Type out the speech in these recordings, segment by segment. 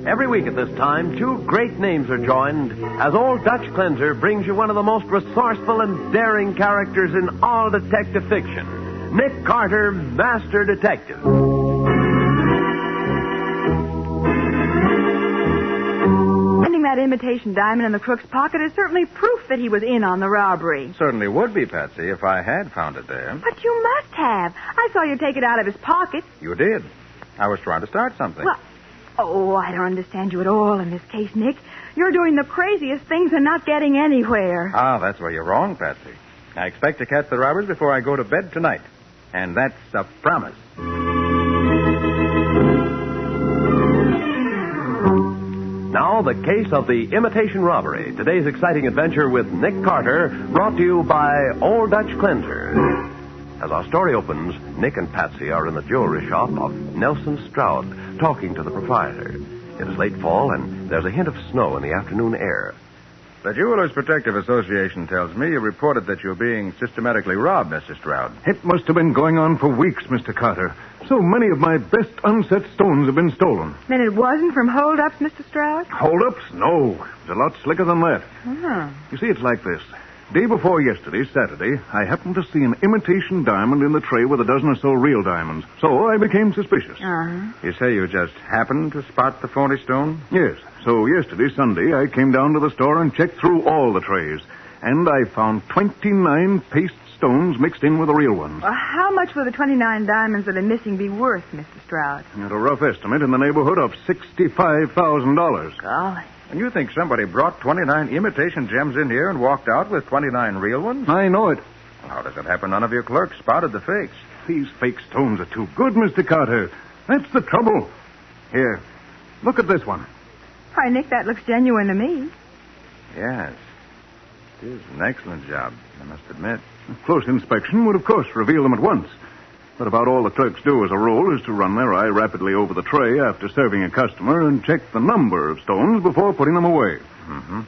Every week at this time, two great names are joined as Old Dutch Cleanser brings you one of the most resourceful and daring characters in all detective fiction, Nick Carter, Master Detective. Finding that imitation diamond in the crook's pocket is certainly proof that he was in on the robbery. Certainly would be, Patsy, if I had found it there. But you must have. I saw you take it out of his pocket. You did. I was trying to start something. Well, I don't understand you at all in this case, Nick. You're doing the craziest things and not getting anywhere. That's where you're wrong, Patsy. I expect to catch the robbers before I go to bed tonight. And that's a promise. Now, the case of the Imitation Robbery. Today's exciting adventure with Nick Carter, brought to you by Old Dutch Cleanser. As our story opens, Nick and Patsy are in the jewelry shop of Nelson Stroud, talking to the proprietor. It is late fall, and there's a hint of snow in the afternoon air. The Jewelers Protective Association tells me you reported that you're being systematically robbed, Mr. Stroud. It must have been going on for weeks, Mr. Carter. So many of my best unset stones have been stolen. Then it wasn't from holdups, Mr. Stroud? Hold-ups? No. It's a lot slicker than that. You see, it's like this. Day before yesterday, Saturday, I happened to see an imitation diamond in the tray with a dozen or so real diamonds. So I became suspicious. You say you just happened to spot the phony stone? Yes. So yesterday, Sunday, I came down to the store and checked through all the trays. And I found 29 paste stones mixed in with the real ones. Well, how much will the 29 diamonds that are missing be worth, Mr. Stroud? At a rough estimate in the neighborhood of $65,000. Golly. And you think somebody brought 29 imitation gems in here and walked out with 29 real ones? I know it. Well, how does it happen none of your clerks spotted the fakes? These fake stones are too good, Mr. Carter. That's the trouble. Here, look at this one. Why, Nick, that looks genuine to me. Yes. It is an excellent job, I must admit. A close inspection would, of course, reveal them at once. But about all the clerks do as a rule is to run their eye rapidly over the tray after serving a customer and check the number of stones before putting them away. Mm-hmm.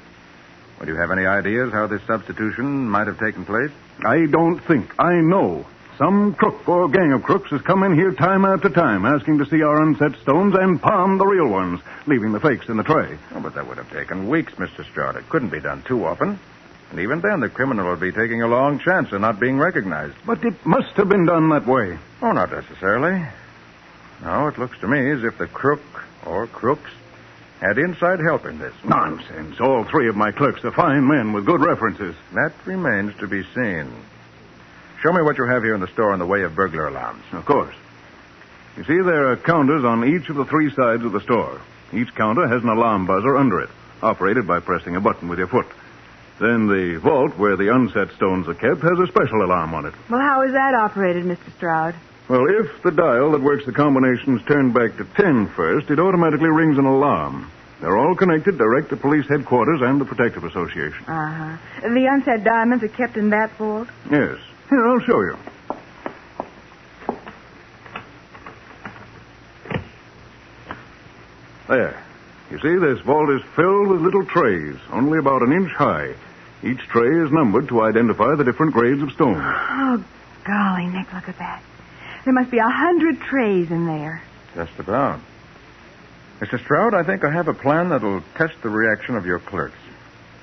Well, do you have any ideas how this substitution might have taken place? I don't think. I know. Some crook or gang of crooks has come in here time after time asking to see our unset stones and palm the real ones, leaving the fakes in the tray. Oh, but that would have taken weeks, Mr. Stroud. It couldn't be done too often. And even then, the criminal would be taking a long chance of not being recognized. But it must have been done that way. Oh, not necessarily. No, it looks to me as if the crook or crooks had inside help in this. Nonsense. All three of my clerks are fine men with good references. That remains to be seen. Show me what you have here in the store in the way of burglar alarms. Of course. You see, there are counters on each of the three sides of the store. Each counter has an alarm buzzer under it, operated by pressing a button with your foot. Then the vault, where the unset stones are kept, has a special alarm on it. Well, how is that operated, Mr. Stroud? Well, if the dial that works the combinations turned back to 10 first, it automatically rings an alarm. They're all connected direct to police headquarters and the Protective Association. Uh-huh. The unset diamonds are kept in that vault? Yes. Here, I'll show you. There. You see, this vault is filled with little trays, only about an inch high. Each tray is numbered to identify the different grades of stone. Oh, golly, Nick, look at that. There must be 100 trays in there. Just about. Mr. Stroud, I think I have a plan that'll test the reaction of your clerks.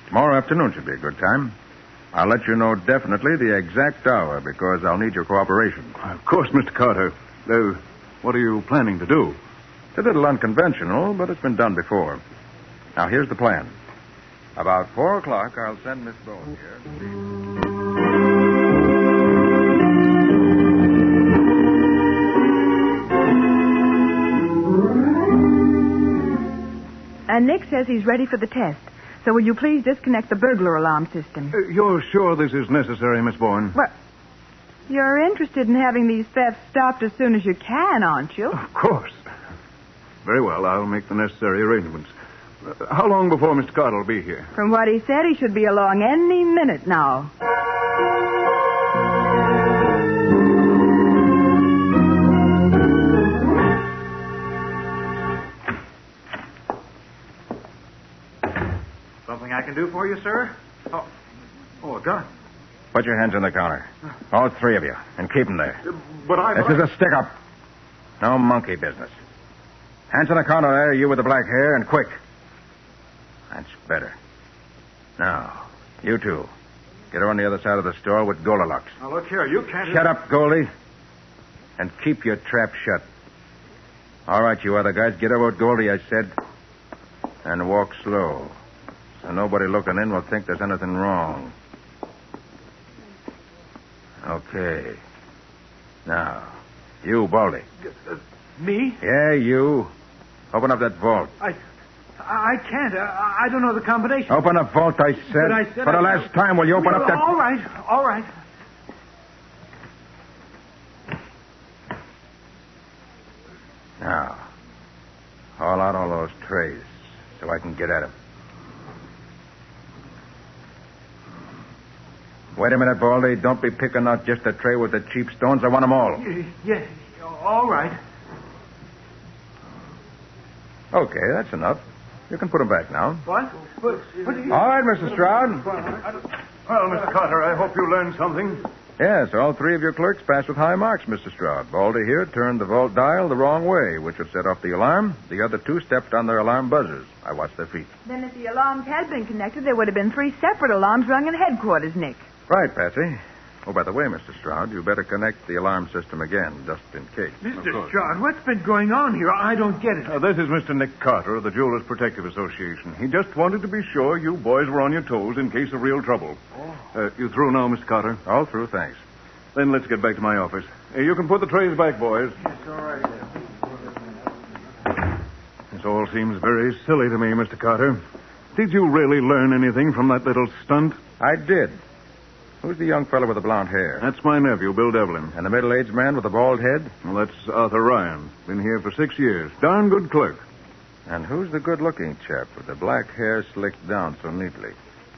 Tomorrow afternoon should be a good time. I'll let you know definitely the exact hour because I'll need your cooperation. Of course, Mr. Carter. What are you planning to do? It's a little unconventional, but it's been done before. Now, here's the plan. About 4 o'clock, I'll send Miss Bowen here to see... And Nick says he's ready for the test. So will you please disconnect the burglar alarm system? You're sure this is necessary, Miss Bowen? Well, you're interested in having these thefts stopped as soon as you can, aren't you? Of course. Very well, I'll make the necessary arrangements. How long before Mr. Carter will be here? From what he said, he should be along any minute now. Something I can do for you, sir? Oh, a gun. Put your hands on the counter. All three of you. And keep them there. But I... This is a stick-up. No monkey business. Hands on the counter there, you with the black hair, and quick. That's better. Now, you two. Get her on the other side of the store with Goldilocks. Now, look here. You can't... Shut up, Goldie. And keep your trap shut. All right, you other guys, get over with Goldie, I said. And walk slow. So nobody looking in will think there's anything wrong. Okay. Now, you, Baldy. Me? Yeah, you. Open up that vault. I can't. I don't know the combination. Open the vault, I said. But I said For the last time, will you open up that... All right. Now, haul out all those trays so I can get at them. Wait a minute, Baldy. Don't be picking out just a tray with the cheap stones. I want them all. Yes, all right. Okay, that's enough. You can put them back now. What? All right, Mr. Stroud. Well, Mr. Carter, I hope you learned something. Yes, all three of your clerks passed with high marks, Mr. Stroud. Baldy here turned the vault dial the wrong way, which would set off the alarm. The other two stepped on their alarm buzzers. I watched their feet. Then if the alarms had been connected, there would have been 3 separate alarms rung in headquarters, Nick. Right, Patsy. Oh, by the way, Mr. Stroud, you better connect the alarm system again, just in case. Mr. Stroud, what's been going on here? I don't get it. This is Mr. Nick Carter of the Jewelers Protective Association. He just wanted to be sure you boys were on your toes in case of real trouble. You through now, Mr. Carter? All through, thanks. Then let's get back to my office. You can put the trays back, boys. Yes, all right. This all seems very silly to me, Mr. Carter. Did you really learn anything from that little stunt? I did. Who's the young fellow with the blonde hair? That's my nephew, Bill Devlin. And the middle-aged man with the bald head? Well, that's Arthur Ryan. Been here for 6 years. Darn good clerk. And who's the good-looking chap with the black hair slicked down so neatly?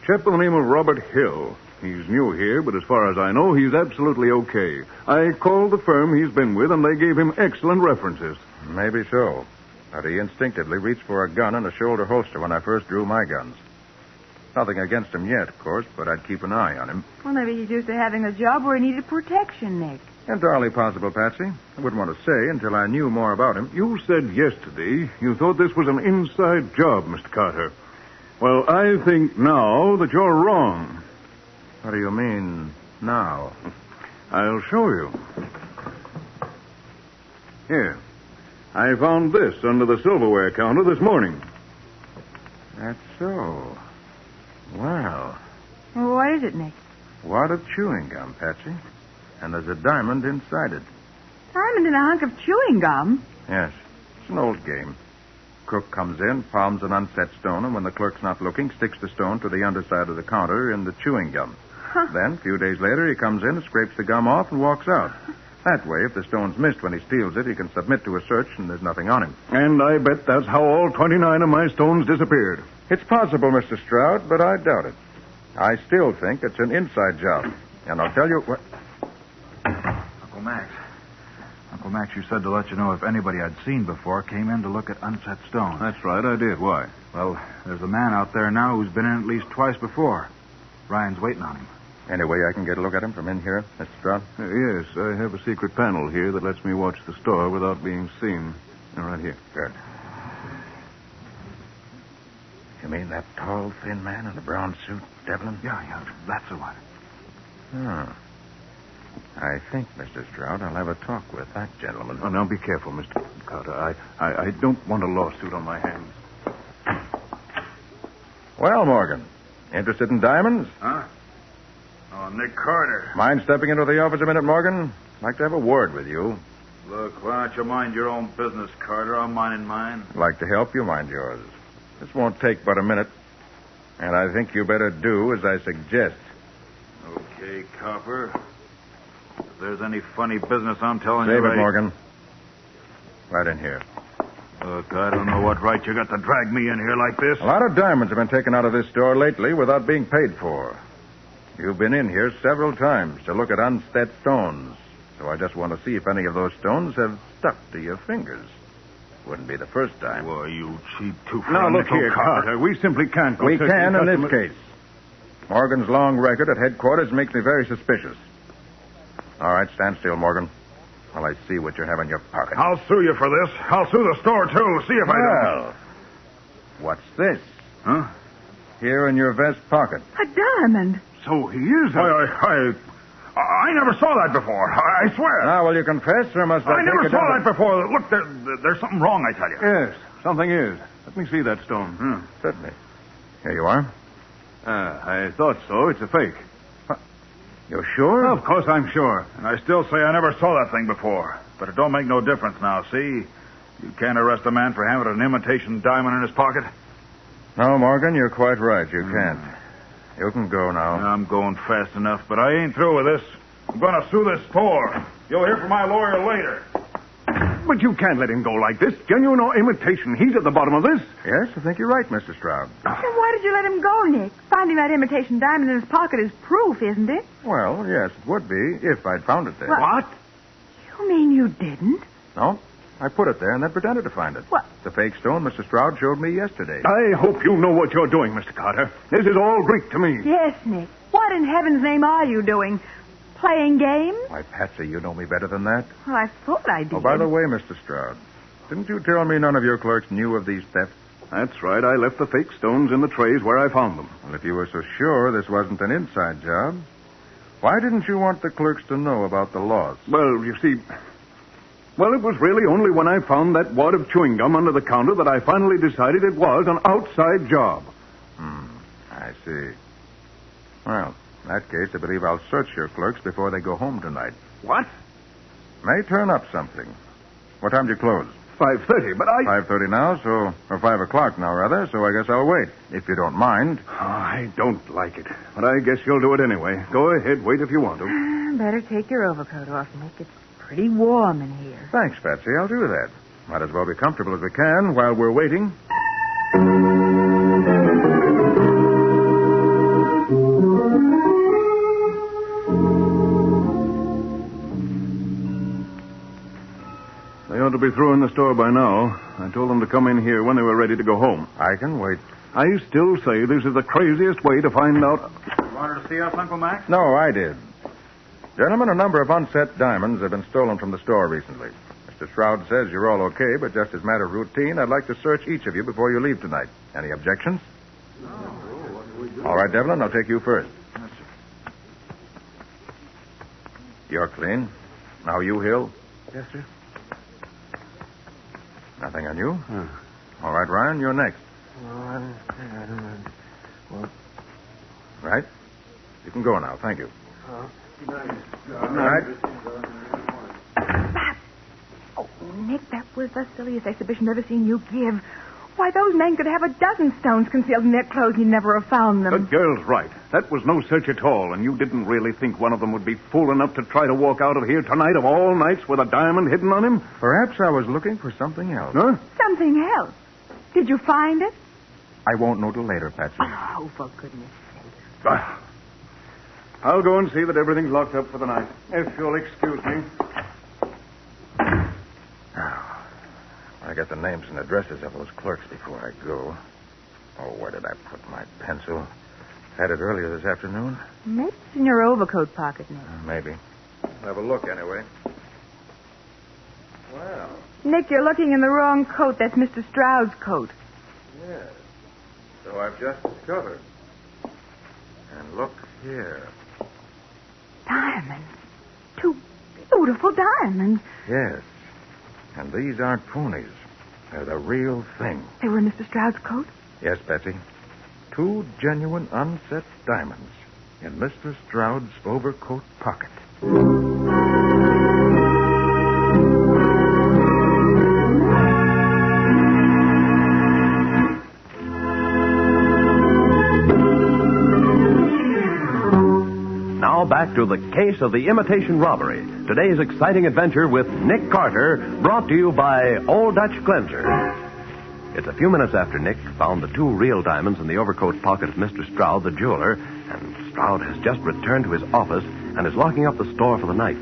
Chap by the name of Robert Hill. He's new here, but as far as I know, he's absolutely okay. I called the firm he's been with, and they gave him excellent references. Maybe so. But he instinctively reached for a gun and a shoulder holster when I first drew my guns. Nothing against him yet, of course, but I'd keep an eye on him. Well, maybe he's used to having a job where he needed protection, Nick. Entirely possible, Patsy. I wouldn't want to say until I knew more about him. You said yesterday you thought this was an inside job, Mr. Carter. Well, I think now that you're wrong. What do you mean, now? I'll show you. Here. I found this under the silverware counter this morning. That's so. Well, Well, what is it, Nick? wad of chewing gum, Patsy. And there's a diamond inside it. Diamond in a hunk of chewing gum? Yes. It's an old game. Crook comes in, palms an unset stone, and when the clerk's not looking, sticks the stone to the underside of the counter in the chewing gum. Huh. Then, a few days later, he comes in, scrapes the gum off, and walks out. That way, if the stone's missed when he steals it, he can submit to a search and there's nothing on him. And I bet that's how all 29 of my stones disappeared. It's possible, Mr. Stroud, but I doubt it. I still think it's an inside job. And I'll tell you what... Uncle Max, you said to let you know if anybody I'd seen before came in to look at unset stones. That's right, I did. Why? Well, there's a man out there now who's been in at least twice before. Ryan's waiting on him. Any way I can get a look at him from in here, Mr. Stroud? Yes, I have a secret panel here that lets me watch the store without being seen. Right here. Good. You mean that tall, thin man in the brown suit, Devlin? Yeah, that's the one. Oh. I think, Mr. Stroud, I'll have a talk with that gentleman. Oh, now be careful, Mr. Carter. I don't want a lawsuit on my hands. Well, Morgan, interested in diamonds? Huh? Oh, Nick Carter. Mind stepping into the office a minute, Morgan? I'd like to have a word with you. Look, why don't you mind your own business, Carter? I'm minding mine. I'd like to help you mind yours. This won't take but a minute. And I think you better do as I suggest. Okay, Copper. If there's any funny business, I'm telling you Save it, right... Morgan. Right in here. Look, I don't know what right you got to drag me in here like this. A lot of diamonds have been taken out of this store lately without being paid for. You've been in here several times to look at unset stones. So I just want to see if any of those stones have stuck to your fingers. Wouldn't be the first time. Why, you cheap two-for Now, look nickel, here, Copper. Carter. We simply can't go We searching can in this customers- case. Morgan's long record at headquarters makes me very suspicious. All right, stand still, Morgan, while I see what you have in your pocket. I'll sue you for this. I'll sue the store, too. See if I don't. Well, what's this? Huh? Here in your vest pocket. A diamond. So he is. I never saw that before. I swear. Now, will you confess, or must I I never take it saw down that before. Look, there's something wrong, I tell you. Yes, something is. Let me see that stone. Certainly. Here you are. I thought so. It's a fake. You're sure? Of course I'm sure. And I still say I never saw that thing before. But it don't make no difference now, see? You can't arrest a man for having an imitation diamond in his pocket. No, Morgan, you're quite right. You can't. You can go now. I'm going fast enough, but I ain't through with this. I'm going to sue this store. You'll hear from my lawyer later. But you can't let him go like this. Genuine or imitation. He's at the bottom of this. Yes, I think you're right, Mr. Stroud. Then why did you let him go, Nick? Finding that imitation diamond in his pocket is proof, isn't it? Well, yes, it would be if I'd found it there. What? You mean you didn't? No, I put it there and then pretended to find it. What? The fake stone Mr. Stroud showed me yesterday. I hope you know what you're doing, Mr. Carter. This is all Greek to me. Yes, Nick. What in heaven's name are you doing? Playing games? Why, Patsy, you know me better than that. Well, I thought I did. Oh, by the way, Mr. Stroud, didn't you tell me none of your clerks knew of these thefts? That's right. I left the fake stones in the trays where I found them. Well, if you were so sure this wasn't an inside job, why didn't you want the clerks to know about the loss? Well, you see... Well, it was really only when I found that wad of chewing gum under the counter that I finally decided it was an outside job. I see. Well, in that case, I believe I'll search your clerks before they go home tonight. What? May turn up something. What time do you close? 5:30, but 5:30 now, or 5 o'clock now, rather, so I guess I'll wait, if you don't mind. Oh, I don't like it, but I guess you'll do it anyway. Go ahead, wait if you want to. Better take your overcoat off, Nick. It's pretty warm in here. Thanks, Patsy. I'll do that. Might as well be comfortable as we can while we're waiting. They ought to be through in the store by now. I told them to come in here when they were ready to go home. I can wait. I still say this is the craziest way to find out... You wanted to see us, Uncle Max? No, I did. Gentlemen, a number of unset diamonds have been stolen from the store recently. Mr. Stroud says you're all okay, but just as a matter of routine, I'd like to search each of you before you leave tonight. Any objections? No. All right, Devlin, I'll take you first. Yes, sir. You're clean. Now you, Hill. Yes, sir. Nothing on you? All right, Ryan, you're next. Right? You can go now. Thank you. All right. Oh, Nick, that was the silliest exhibition I've ever seen you give. Why, those men could have a dozen stones concealed in their clothes and you'd never have found them. The girl's right. That was no search at all, and you didn't really think one of them would be fool enough to try to walk out of here tonight of all nights with a diamond hidden on him? Perhaps I was looking for something else. Huh? Something else. Did you find it? I won't know till later, Patsy. Oh, for goodness sake. I'll go and see that everything's locked up for the night, if you'll excuse me. I get the names and addresses of those clerks before I go. Oh, where did I put my pencil? Had it earlier this afternoon? Maybe it's in your overcoat pocket, Nick. Maybe. I'll have a look anyway. Well, Nick, you're looking in the wrong coat. That's Mr. Stroud's coat. yes. So I've just discovered. And look here. Diamonds. 2 beautiful diamonds. Yes. And these aren't ponies. They're the real thing. They were in Mr. Stroud's coat? Yes, Betsy. 2 genuine unset diamonds in Mr. Stroud's overcoat pocket. Now back to the case of the Imitation Robbery. Today's exciting adventure with Nick Carter, brought to you by Old Dutch Cleanser. It's a few minutes after Nick found the 2 real diamonds in the overcoat pocket of Mr. Stroud, the jeweler, and Stroud has just returned to his office and is locking up the store for the night.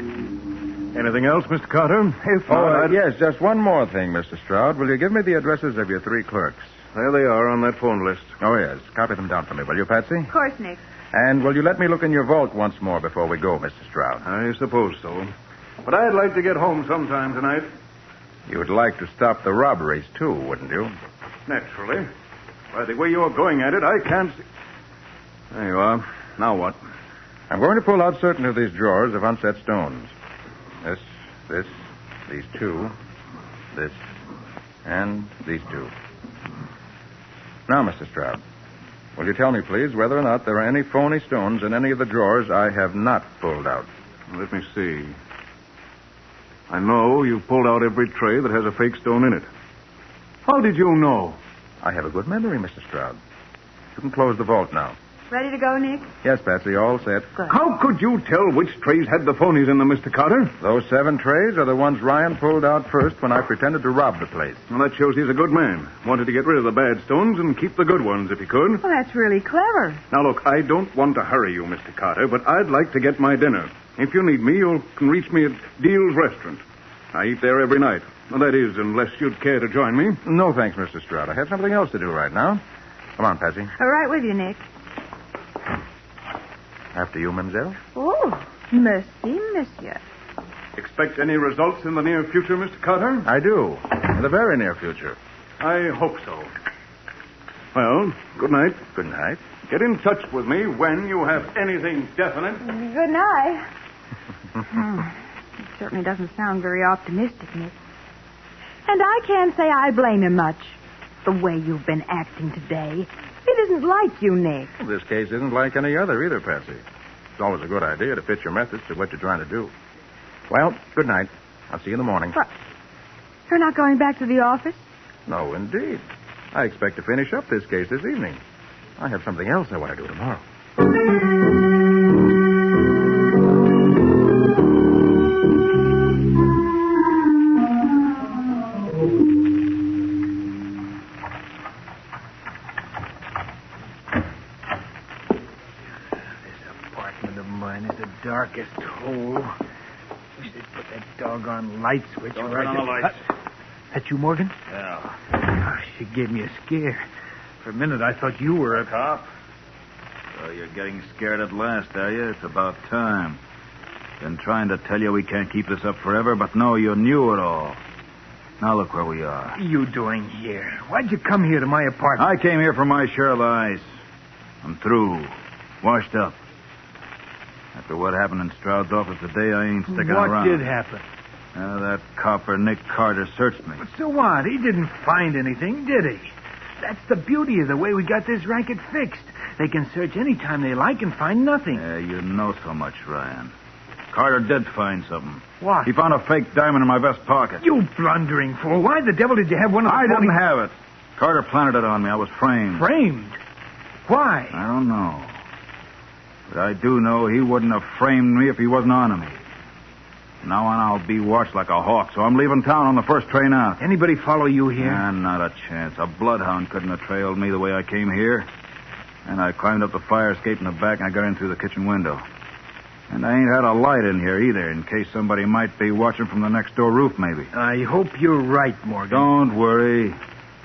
Anything else, Mr. Carter? If not, Yes, just one more thing, Mr. Stroud. Will you give me the addresses of your 3 clerks? There they are on that phone list. Oh, yes. Copy them down for me, will you, Patsy? Of course, Nick. And will you let me look in your vault once more before we go, Mr. Stroud? I suppose so. But I'd like to get home sometime tonight. You would like to stop the robberies, too, wouldn't you? Naturally. By the way you're going at it, I can't see... There you are. Now what? I'm going to pull out certain of these drawers of unset stones. These two, this, and these two. Now, Mr. Stroud, will you tell me, please, whether or not there are any phony stones in any of the drawers I have not pulled out? Let me see. I know you pulled out every tray that has a fake stone in it. How did you know? I have a good memory, Mr. Stroud. You can close the vault now. Ready to go, Nick? Yes, Patsy, all set. Good. How could you tell which trays had the phonies in them, Mr. Carter? Those 7 trays are the ones Ryan pulled out first when I pretended to rob the place. Well, that shows he's a good man. Wanted to get rid of the bad stones and keep the good ones if he could. Well, that's really clever. Now, look, I don't want to hurry you, Mr. Carter, but I'd like to get my dinner. If you need me, you can reach me at Deal's Restaurant. I eat there every night. Well, that is, unless you'd care to join me. No, thanks, Mr. Stroud. I have something else to do right now. Come on, Patsy. All right with you, Nick. After you, mademoiselle. Oh, merci, monsieur. Expect any results in the near future, Mr. Carter? I do. In the very near future. I hope so. Well, good night. Good night. Get in touch with me when you have anything definite. Good night. It certainly doesn't sound very optimistic, Nick. And I can't say I blame him much. The way you've been acting today. It isn't like you, Nick. Well, this case isn't like any other either, Patsy. It's always a good idea to fit your methods to what you're trying to do. Well, good night. I'll see you in the morning. What? You're not going back to the office? No, indeed. I expect to finish up this case this evening. I have something else I want to do tomorrow. Darkest hole. Wish they'd put that doggone light switch Don't right turn on the lights. That you, Morgan? Yeah. Oh, she gave me a scare. For a minute, I thought you were a Cop? So you're getting scared at last, are you? It's about time. Been trying to tell you we can't keep this up forever, but no, you knew it all. Now look where we are. What are you doing here? Why'd you come here to my apartment? I came here for my share of the ice. I'm through. Washed up. After what happened in Stroud's office today, I ain't sticking around. What did happen? That copper, Nick Carter, searched me. But so what? He didn't find anything, did he? That's the beauty of the way we got this racket fixed. They can search any time they like and find nothing. Yeah, you know so much, Ryan. Carter did find something. What? He found a fake diamond in my vest pocket. You blundering fool. Why the devil did you have one of the I didn't have it. Carter planted it on me. I was framed. Framed? Why? I don't know. But I do know he wouldn't have framed me if he wasn't on me. From now on, I'll be watched like a hawk, so I'm leaving town on the first train out. Anybody follow you here? Not a chance. A bloodhound couldn't have trailed me the way I came here. And I climbed up the fire escape in the back, and I got in through the kitchen window. And I ain't had a light in here either, in case somebody might be watching from the next door roof, maybe. I hope you're right, Morgan. Don't worry.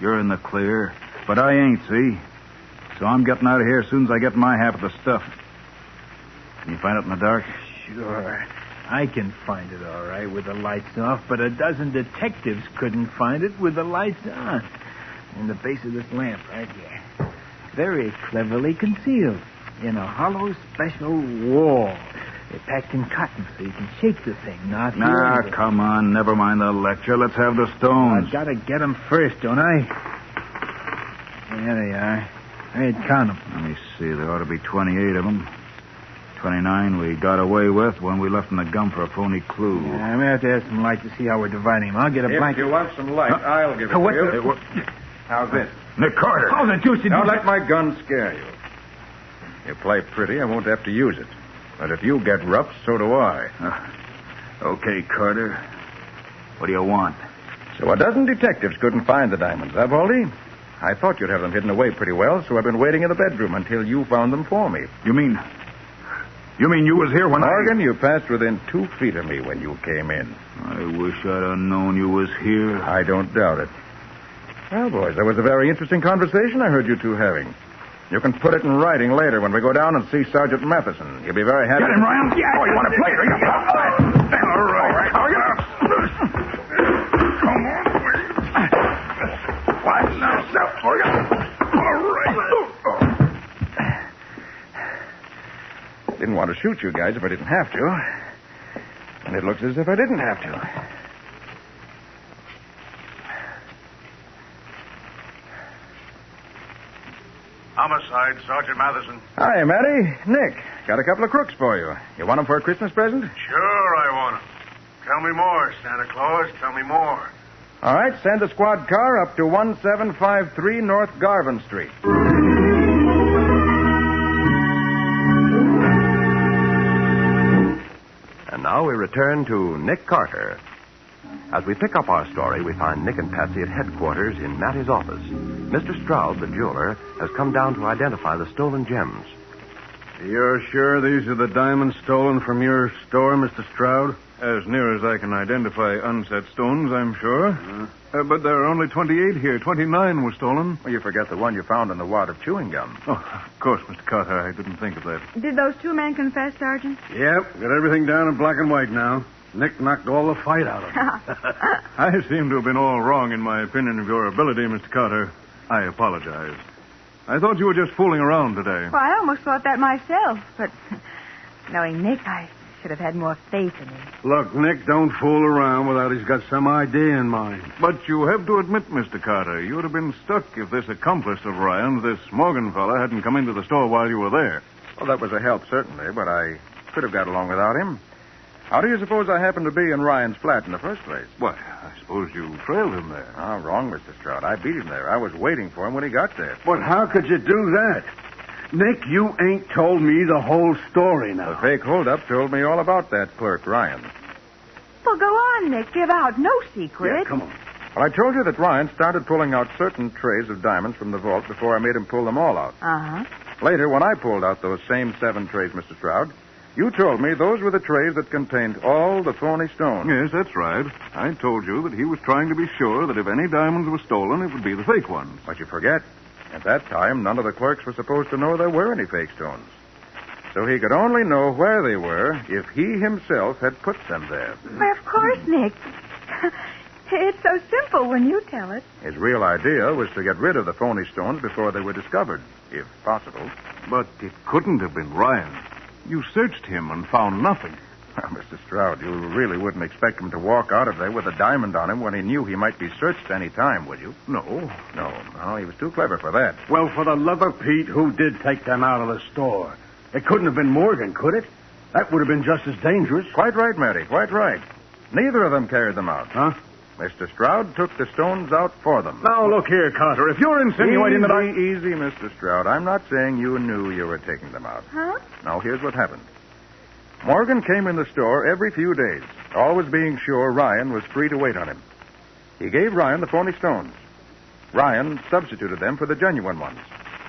You're in the clear. But I ain't, see? So I'm getting out of here as soon as I get my half of the stuff. Can you find it in the dark? Sure. I can find it all right with the lights off, but a dozen detectives couldn't find it with the lights on. In the base of this lamp right here. Very cleverly concealed in a hollow special wall. They're packed in cotton so you can shake the thing, not hear Nah, it. come on. Never mind the lecture. Let's have the stones. I gotta get them first, don't I? There they are. I'd count them. Let me see. There ought to be 28 of them. 29 we got away with when we left in the gum for a phony clue. Yeah, I'm gonna have to have some light to see how we're dividing them. I'll get a If blanket. you want some light, I'll give it What to you. the- How's this? Nick Carter. How the deuce did Don't you... let my gun scare you. You play pretty, I won't have to use it. But if you get rough, so do I. Okay, Carter. What do you want? So a dozen detectives couldn't find the diamonds, huh, Baldy? I thought you'd have them hidden away pretty well, so I've been waiting in the bedroom until you found them for me. You mean you was here when Morgan, you passed within 2 feet of me when you came in. I wish I'd have known you was here. I don't doubt it. Well, boys, that was a very interesting conversation I heard you two having. You can put it in writing later when we go down and see Sergeant Matheson. He'll be very happy. Get him, Ryan. Oh, you want to play? All right. Come on. Watch yourself for you. All right. Didn't want to shoot you guys if I didn't have to. And it looks as if I didn't have to. Homicide, Sergeant Matheson. Hi, Matty. Nick. Got a couple of crooks for you. You want them for a Christmas present? Sure, I want him. Tell me more, Santa Claus. Tell me more. All right, send a squad car up to 1753 North Garvin Street. And now we return to Nick Carter. As we pick up our story, we find Nick and Patsy at headquarters in Matty's office. Mr. Stroud, the jeweler, has come down to identify the stolen gems. You're sure these are the diamonds stolen from your store, Mr. Stroud? As near as I can identify unset stones, I'm sure. But there are only 28 here. 29 were stolen. Well, you forget the one you found in the wad of chewing gum. Oh, of course, Mr. Carter. I didn't think of that. Did those two men confess, Sergeant? Yep, got everything down in black and white now. Nick knocked all the fight out of him. I seem to have been all wrong in my opinion of your ability, Mr. Carter. I apologize. I thought you were just fooling around today. Well, I almost thought that myself, but knowing Nick, I should have had more faith in him. Look, Nick, don't fool around without he's got some idea in mind. But you have to admit, Mr. Carter, you would have been stuck if this accomplice of Ryan's, this Morgan fella, hadn't come into the store while you were there. Well, that was a help, certainly, but I could have got along without him. How do you suppose I happened to be in Ryan's flat in the first place? Why, I suppose you trailed him there. Oh, wrong, Mr. Stroud. I beat him there. I was waiting for him when he got there. But how could you do that? Nick, you ain't told me the whole story now. The fake holdup told me all about that clerk, Ryan. Well, go on, Nick. Give out no secret. Yeah, come on. Well, I told you that Ryan started pulling out certain trays of diamonds from the vault before I made him pull them all out. Uh-huh. Later, when I pulled out those same 7 trays, Mr. Stroud, you told me those were the trays that contained all the phony stones. Yes, that's right. I told you that he was trying to be sure that if any diamonds were stolen, it would be the fake ones. But you forget, at that time, none of the clerks were supposed to know there were any fake stones. So he could only know where they were if he himself had put them there. Why, of course, Nick. It's so simple when you tell it. His real idea was to get rid of the phony stones before they were discovered, if possible. But it couldn't have been Ryan. You searched him and found nothing. Well, Mr. Stroud, you really wouldn't expect him to walk out of there with a diamond on him when he knew he might be searched any time, would you? No. No, he was too clever for that. Well, for the love of Pete, who did take them out of the store? It couldn't have been Morgan, could it? That would have been just as dangerous. Quite right, Matty, quite right. Neither of them carried them out. Huh? Mr. Stroud took the stones out for them. Now, look here, Carter. If you're insinuating that I... Easy, Mr. Stroud. I'm not saying you knew you were taking them out. Huh? Now, here's what happened. Morgan came in the store every few days, always being sure Ryan was free to wait on him. He gave Ryan the phony stones. Ryan substituted them for the genuine ones.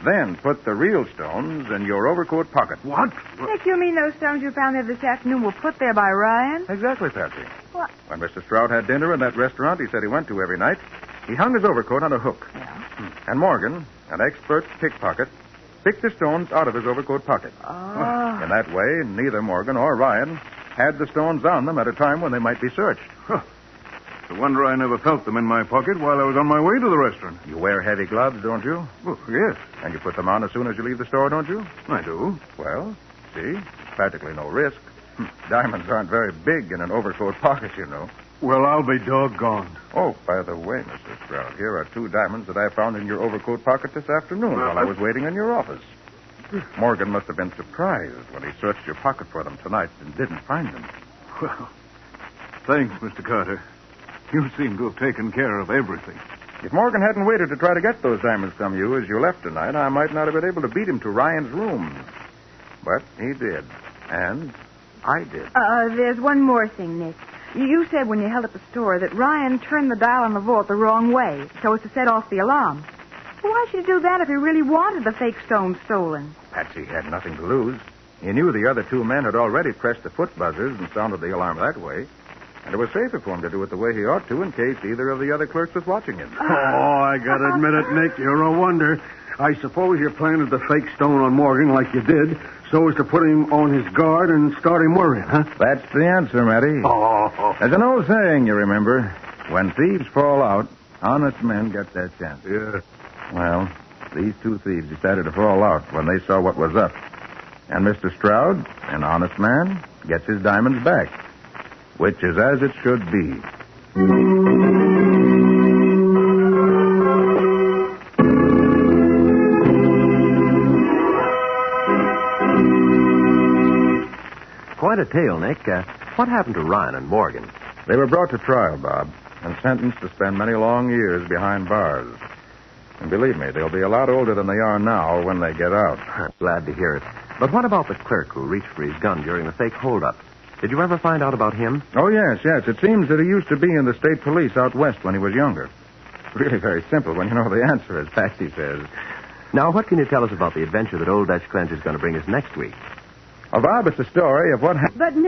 Then put the real stones in your overcoat pocket. What? Nick, you mean those stones you found there this afternoon were put there by Ryan? Exactly, Patsy. What? When Mr. Stroud had dinner in that restaurant he said he went to every night, he hung his overcoat on a hook. Yeah. And Morgan, an expert pickpocket, picked the stones out of his overcoat pocket. Oh. In that way, neither Morgan or Ryan had the stones on them at a time when they might be searched. Huh. No wonder I never felt them in my pocket while I was on my way to the restaurant. You wear heavy gloves, don't you? Oh, yes, And you put them on as soon as you leave the store, don't you? I do. Well, see, practically no risk. Diamonds aren't very big in an overcoat pocket, you know. Well, I'll be doggone. Oh, by the way, Mr. Stroud, here are 2 diamonds that I found in your overcoat pocket this afternoon while I was waiting in your office. Morgan must have been surprised when he searched your pocket for them tonight and didn't find them. Well, thanks, Mr. Carter. You seem to have taken care of everything. If Morgan hadn't waited to try to get those diamonds from you as you left tonight, I might not have been able to beat him to Ryan's room. But he did. And I did. There's one more thing, Nick. You said when you held up the store that Ryan turned the dial on the vault the wrong way so as to set off the alarm. Well, why should he do that if he really wanted the fake stones stolen? Patsy had nothing to lose. He knew the other 2 men had already pressed the foot buzzers and sounded the alarm that way. And it was safer for him to do it the way he ought to in case either of the other clerks was watching him. Oh, I gotta admit it, Nick. You're a wonder. I suppose you planted the fake stone on Morgan like you did so as to put him on his guard and start him worrying, huh? That's the answer, Matty. Oh. There's an old saying, you remember. When thieves fall out, honest men get their chance. Yeah. Well, these two thieves decided to fall out when they saw what was up. And Mr. Stroud, an honest man, gets his diamonds back, which is as it should be. Quite a tale, Nick. What happened to Ryan and Morgan? They were brought to trial, Bob, and sentenced to spend many long years behind bars. And believe me, they'll be a lot older than they are now when they get out. Glad to hear it. But what about the clerk who reached for his gun during the fake holdup? Did you ever find out about him? Oh, yes. It seems that he used to be in the state police out west when he was younger. Really very simple when you know the answer, as Patsy says. Now, what can you tell us about the adventure that Old Dutch Clench is going to bring us next week? Well, Bob, it's the story of what happened. But